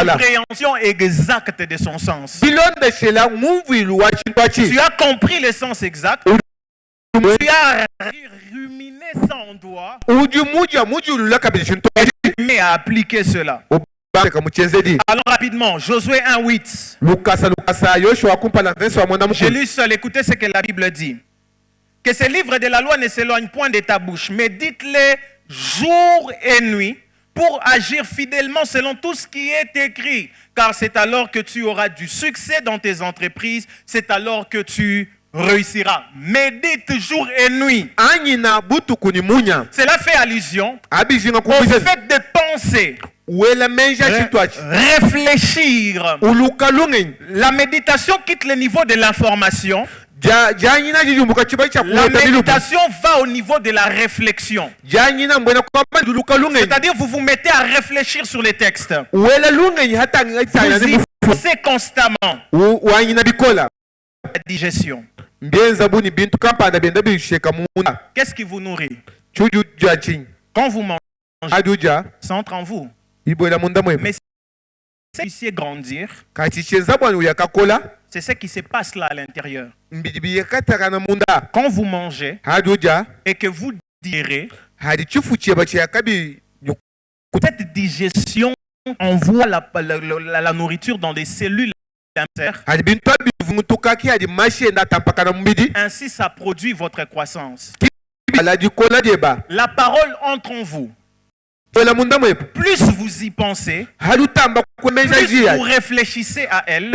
la compréhension exacte de son sens. Tu as compris le sens exact. Tu as ruminé ça en toi. Mais à appliquer cela. Alors rapidement, Josué 1:8. Je lis seul, écoutez ce que la Bible dit. Que ces livres de la loi ne s'éloignent point de ta bouche, mais dites-les jour et nuit pour agir fidèlement selon tout ce qui est écrit. Car c'est alors que tu auras du succès dans tes entreprises, c'est alors que tu réussira. Médite jour et nuit. Cela fait allusion au fait de penser, réfléchir. La méditation quitte le niveau de l'information. La méditation va au niveau de la réflexion. C'est-à-dire vous vous mettez à réfléchir sur les textes. Vous y pensez constamment. La digestion. Qu'est-ce qui vous nourrit? Quand vous mangez, ça entre en vous. Mais si vous puissiez grandir, c'est ce qui se passe là à l'intérieur. Quand vous mangez et que vous digérez, cette digestion envoie la nourriture dans des cellules. Ainsi, ça produit votre croissance. La parole entre en vous. Plus vous y pensez, plus vous réfléchissez à elle,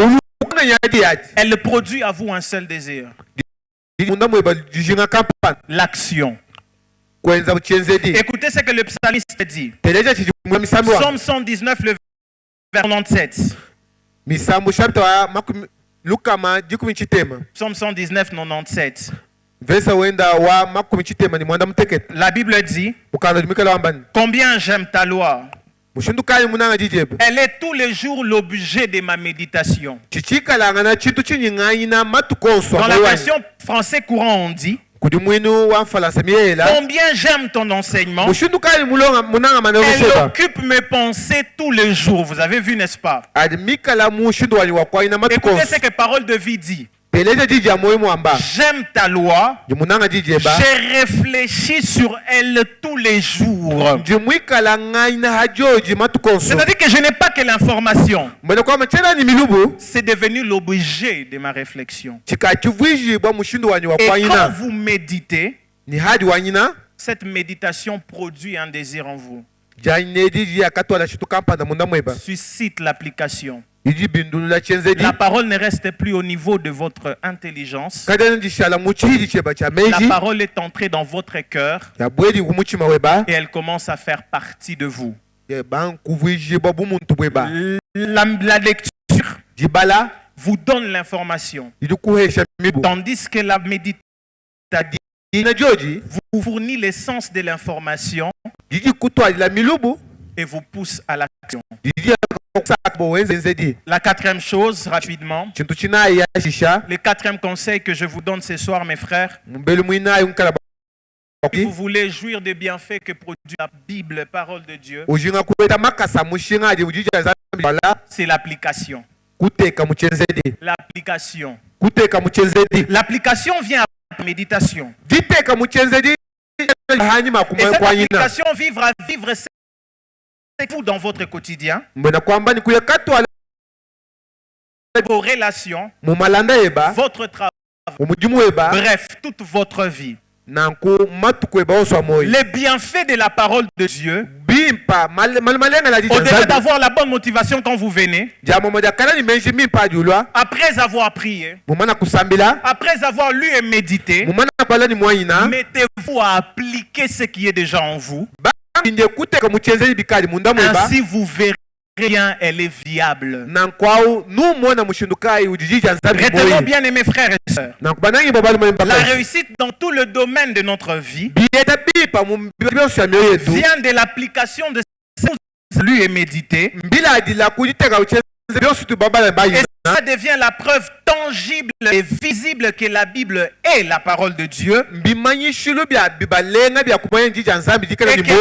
elle produit à vous un seul désir. L'action. Écoutez ce que le psalmiste dit. Psaume 119, le verset 97. Psaume 119, 97. La Bible dit: combien j'aime ta loi. Elle est tous les jours l'objet de ma méditation. Dans la version français courant, on dit: combien j'aime ton enseignement. Elle occupe mes pensées tous les jours. Vous avez vu, n'est-ce pas? Écoutez ce que Parole de vie dit. J'aime ta loi, j'ai réfléchi sur elle tous les jours. C'est-à-dire que je n'ai pas que l'information, c'est devenu l'objet de ma réflexion. Et quand vous méditez, cette méditation produit un désir en vous, suscite l'application. La parole ne reste plus au niveau de votre intelligence. La parole est entrée dans votre cœur et elle commence à faire partie de vous. La lecture vous donne l'information, tandis que la méditation vous fournit l'essence de l'information et vous pousse à l'action. La quatrième chose, rapidement, le quatrième conseil que je vous donne ce soir, mes frères, si vous voulez jouir des bienfaits que produit la Bible, parole de Dieu, c'est l'application. L'application. L'application vient après la méditation. Et cette application vivre vous dans votre quotidien, vos relations, votre travail, bref, toute votre vie. Les bienfaits de la parole de Dieu, au-delà d'avoir la bonne motivation quand vous venez, après avoir prié, après avoir lu et médité, mettez-vous à appliquer ce qui est déjà en vous. Ainsi vous verrez bien, elle est viable. Retenons bien, mes frères et sœurs, la réussite dans tout le domaine de notre vie vient de l'application de ce que nous avons lu et médité. Et ça devient la preuve tangible et visible que la Bible est la parole de Dieu. Et que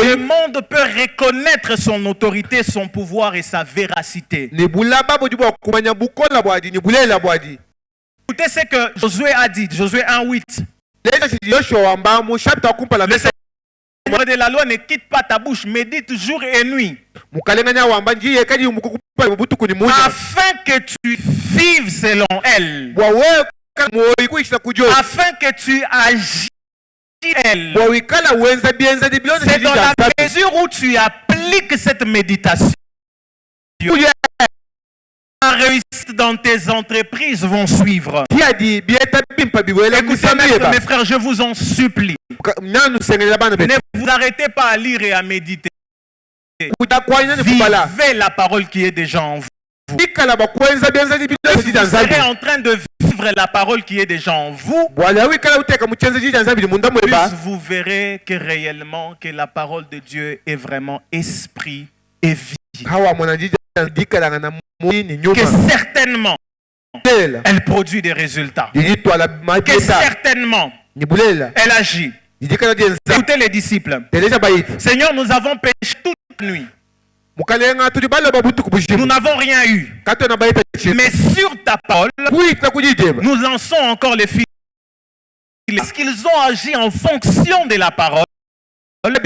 le monde peut reconnaître son autorité, son pouvoir et sa véracité. Écoutez ce que Josué a dit, Josué 1:8. Le Seigneur de la loi ne quitte pas ta bouche, médite jour et nuit, afin que tu vives selon elle, afin que tu agis elle. C'est dans la mesure où tu appliques cette méditation, la réussite dans tes entreprises vont suivre. Écoutez, mes frères, je vous en supplie, ne vous arrêtez pas à lire et à méditer. Vivez la parole qui est déjà en vous. Vous serez en train de vivre la parole qui est déjà en vous. Vous verrez que réellement que la parole de Dieu est vraiment esprit et vie. Que certainement elle produit des résultats. Que certainement elle agit. Écoutez les disciples. Seigneur, nous avons péché toute la nuit. Nous n'avons rien eu. Mais sur ta parole, nous lançons encore les filets. Parce qu'ils ont agi en fonction de la parole, le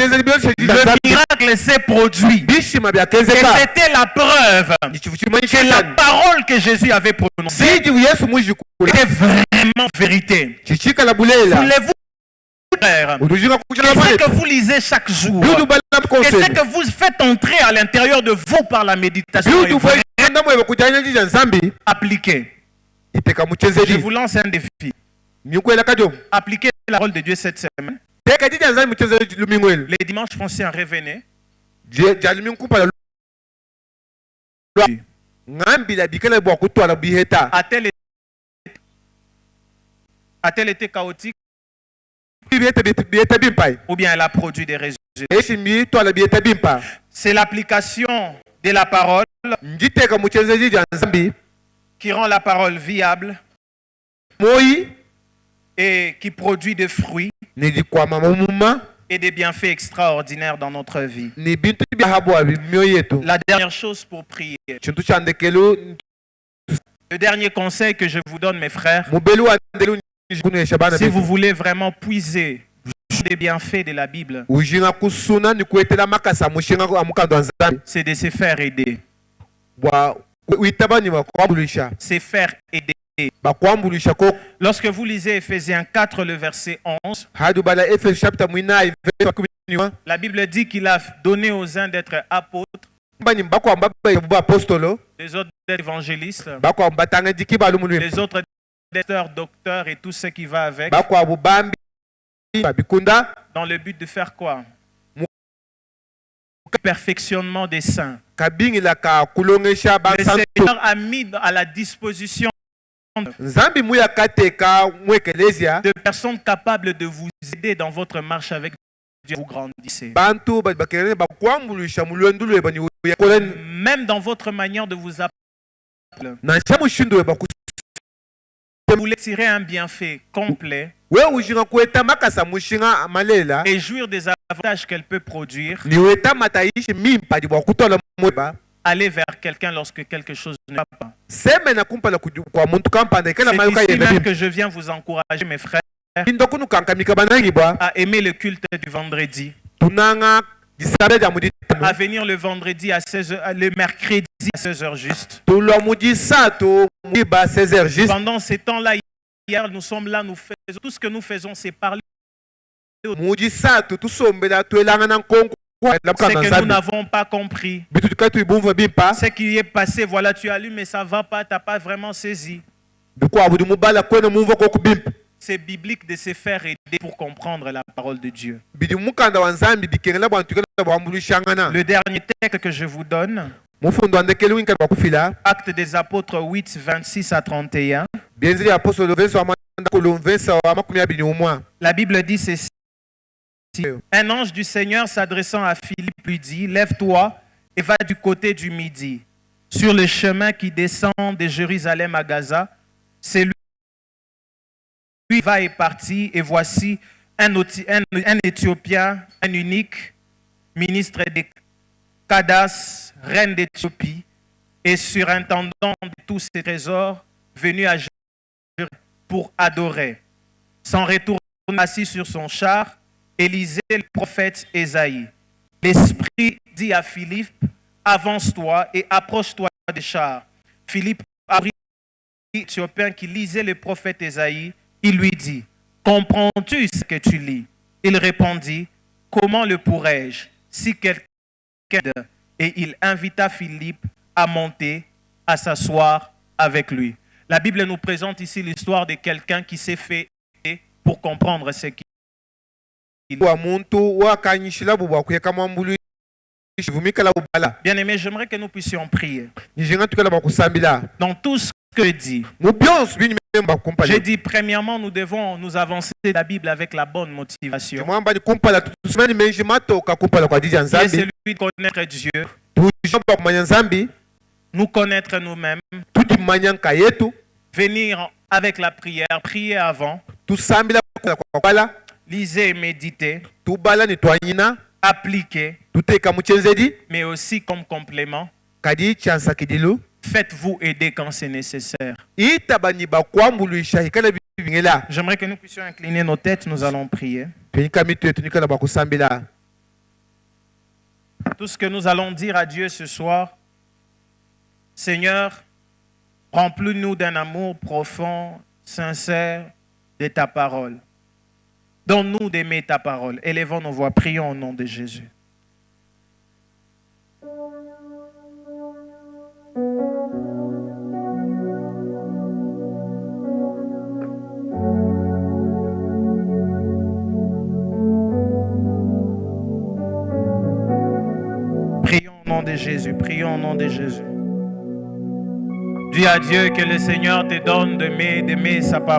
miracle s'est produit. Et c'était la preuve que la parole que Jésus avait prononcée était vraiment vérité. Voulez-vous Qu'est-ce que vous lisez chaque jour? Qu'est-ce que vous faites entrer à l'intérieur de vous par la méditation? Appliquez. Je vous lance un défi. Appliquez la parole de Dieu cette semaine. Les dimanches foncés en revenez. A-t-elle été chaotique? Ou bien elle a produit des résultats? C'est l'application de la parole qui rend la parole viable et qui produit des fruits et des bienfaits extraordinaires dans notre vie. La dernière chose pour prier. Le dernier conseil que je vous donne, mes frères, si vous voulez vraiment puiser les bienfaits de la Bible, c'est de se faire aider. C'est faire aider. Lorsque vous lisez Ephésiens 4, le verset 11, la Bible dit qu'il a donné aux uns d'être apôtres, les autres d'être évangélistes, les autres d'être docteurs et tout ce qui va avec, dans le but de faire quoi? Perfectionnement des saints. Le Seigneur a mis à la disposition de personnes capables de vous aider dans votre marche avec Dieu, vous grandissez. Même dans votre manière de vous appeler, vous voulez tirer un bienfait complet et jouir des avantages qu'elle peut produire. Aller vers quelqu'un lorsque quelque chose ne va pas. C'est ici même que je viens vous encourager, mes frères, à aimer le culte du vendredi, à venir le vendredi à 16h, le mercredi à 16h juste. Pendant ces temps-là, hier, nous sommes là, nous faisons tout ce que nous faisons, c'est parler. Ce que nous n'avons pas compris, ce qui est passé, voilà, tu as lu, mais ça ne va pas, tu n'as pas vraiment saisi. C'est biblique de se faire aider pour comprendre la parole de Dieu. Le dernier texte que je vous donne, Actes des Apôtres 8, 26 à 31. La Bible dit ceci. Un ange du Seigneur s'adressant à Philippe lui dit, lève-toi et va du côté du midi, sur le chemin qui descend de Jérusalem à Gaza. C'est lui va et parti, et voici un Éthiopien, un unique ministre de Candace, reine d'Éthiopie, et surintendant de tous ses trésors, venu à Jérusalem pour adorer. S'en retourne assis sur son char, et lisait le prophète Ésaïe. L'Esprit dit à Philippe, avance-toi et approche-toi des chars. Philippe apprit l'Éthiopien qui lisait le prophète Ésaïe. Il lui dit, comprends-tu ce que tu lis? Il répondit, comment le pourrais-je si quelqu'un... Et il invita Philippe à monter, à s'asseoir avec lui. La Bible nous présente ici l'histoire de quelqu'un qui s'est fait aider pour comprendre ce qu'il Bien-aimé, j'aimerais que nous puissions prier. Dans tout ce que je dis, j'ai dit premièrement, nous devons nous avancer la Bible avec la bonne motivation. Qui est celui de connaître Dieu, nous connaître nous-mêmes, venir avec la prière, prier avant, lisez et méditez, appliquez, mais aussi comme complément, faites-vous aider quand c'est nécessaire. J'aimerais que nous puissions incliner nos têtes, nous allons prier. Tout ce que nous allons dire à Dieu ce soir, Seigneur, remplis-nous d'un amour profond, sincère de ta parole. Donne-nous d'aimer ta parole. Élevons nos voix, prions au nom de Jésus. Prions au nom de Jésus, prions au nom de Jésus. Dis à Dieu que le Seigneur te donne d'aimer sa parole.